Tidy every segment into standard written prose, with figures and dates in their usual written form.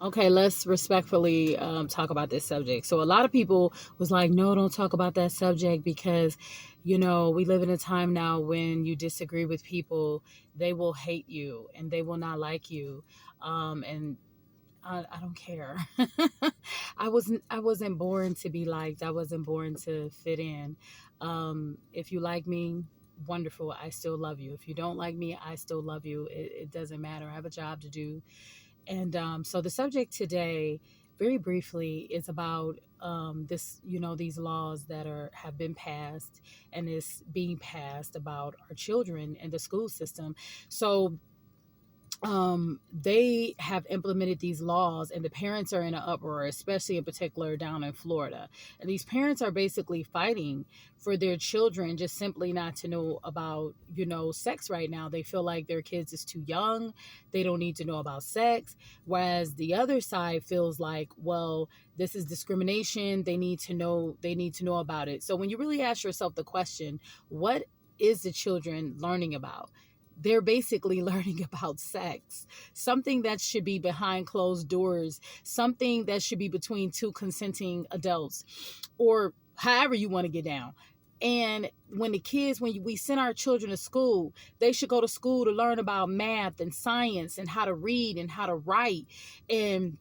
Okay, let's respectfully talk about this subject. So a lot of people was like, no, don't talk about that subject because, we live in a time now when you disagree with people, they will hate you and they will not like you. And I don't care. I wasn't born to be liked. I wasn't born to fit in. If you like me, wonderful. I still love you. If you don't like me, I still love you. It doesn't matter. I have a job to do. And so the subject today, very briefly, is about these laws that have been passed and is being passed about our children and the school system. So they have implemented these laws and the parents are in an uproar, especially in particular down in Florida. And these parents are basically fighting for their children just simply not to know about, sex right now. They feel like their kids is too young. They don't need to know about sex. Whereas the other side feels like, well, this is discrimination. They need to know about it. So when you really ask yourself the question, what is the children learning about? They're basically learning about sex, something that should be behind closed doors, something that should be between two consenting adults, or however you want to get down. And when we send our children to school, they should go to school to learn about math and science and how to read and how to write and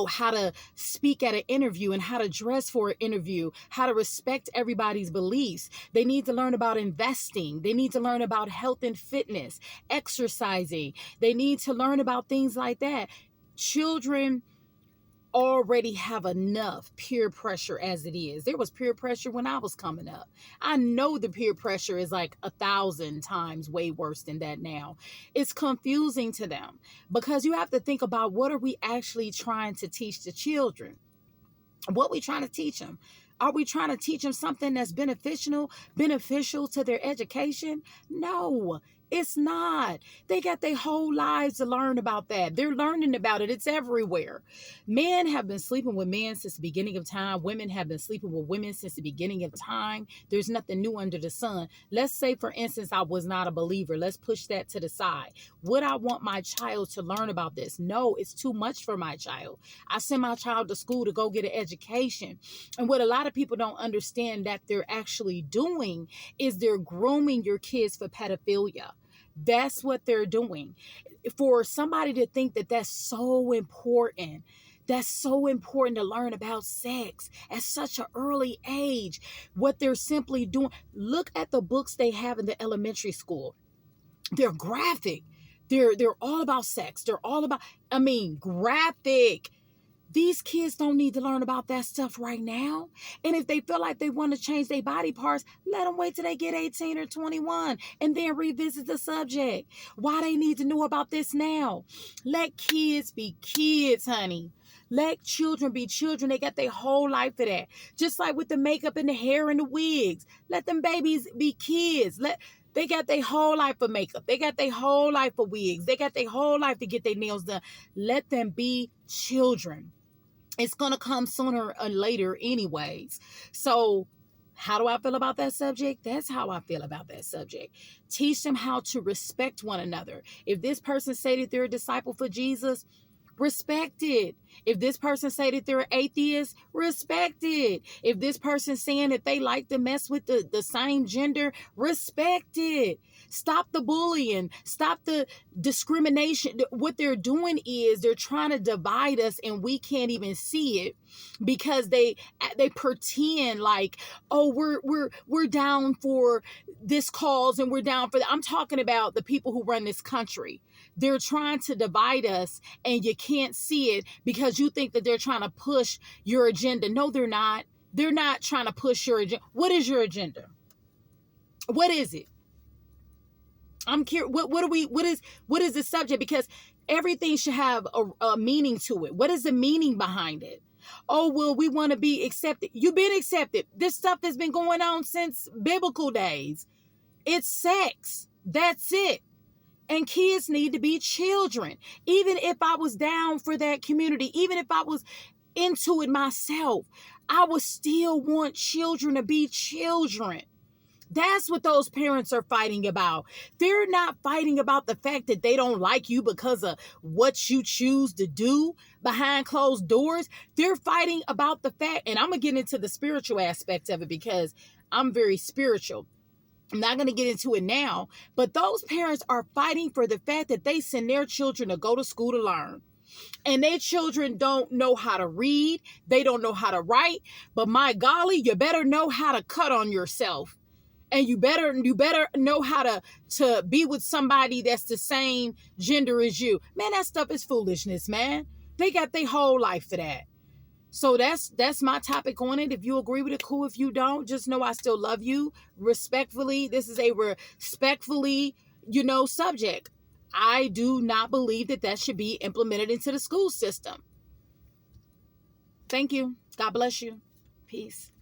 how to speak at an interview and how to dress for an interview, how to respect everybody's beliefs. They need to learn about investing. They need to learn about health and fitness, exercising. They need to learn about things like that. Children already have enough peer pressure as it is. There was peer pressure when I was coming up. I know the peer pressure is like 1,000 times way worse than that now. It's confusing to them because you have to think about what are we actually trying to teach the children? What we trying to teach them? Are we trying to teach them something that's beneficial to their education? No, it's not. They got their whole lives to learn about that. They're learning about it. It's everywhere. Men have been sleeping with men since the beginning of time. Women have been sleeping with women since the beginning of time. There's nothing new under the sun. Let's say, for instance, I was not a believer. Let's push that to the side. Would I want my child to learn about this? No, it's too much for my child. I send my child to school to go get an education. And what a lot of people don't understand that they're actually doing is they're grooming your kids for pedophilia. That's what they're doing. For somebody to think that that's so important, that's so important to learn about sex at such an early age. What they're simply doing, look at the books they have in the elementary school. They're graphic. They're all about sex. They're all about, graphic. These kids don't need to learn about that stuff right now. And if they feel like they want to change their body parts, let them wait till they get 18 or 21 and then revisit the subject. Why they need to know about this now? Let kids be kids, honey. Let children be children. They got their whole life for that. Just like with the makeup and the hair and the wigs. Let them babies be kids. They got their whole life for makeup. They got their whole life for wigs. They got their whole life to get their nails done. Let them be children. It's going to come sooner or later anyways. So how do I feel about that subject? That's how I feel about that subject. Teach them how to respect one another. If this person say that they're a disciple for Jesus, respect it. If this person say that they're an atheist, respect it. If this person saying that they like to mess with the same gender, respect it. Stop the bullying. Stop the discrimination. What they're doing is they're trying to divide us and we can't even see it because they pretend like, oh, we're down for this cause and we're down for that. I'm talking about the people who run this country. They're trying to divide us and you can't see it because you think that they're trying to push your agenda. No, they're not. They're not trying to push your agenda. What is your agenda? What is it? I'm curious. What is the subject? Because everything should have a meaning to it. What is the meaning behind it? Oh, well, we want to be accepted. You've been accepted. This stuff has been going on since biblical days. It's sex. That's it. And kids need to be children. Even if I was down for that community, even if I was into it myself, I would still want children to be children. That's what those parents are fighting about. They're not fighting about the fact that they don't like you because of what you choose to do behind closed doors. They're fighting about the fact, and I'm going to get into the spiritual aspect of it because I'm very spiritual. I'm not going to get into it now, but those parents are fighting for the fact that they send their children to go to school to learn. And their children don't know how to read. They don't know how to write. But my golly, you better know how to cut on yourself. And you better know how to be with somebody that's the same gender as you. Man, that stuff is foolishness, man. They got their whole life for that. So that's my topic on it. If you agree with it, cool. If you don't, just know I still love you. Respectfully, this is a respectfully, subject. I do not believe that should be implemented into the school system. Thank you. God bless you. Peace.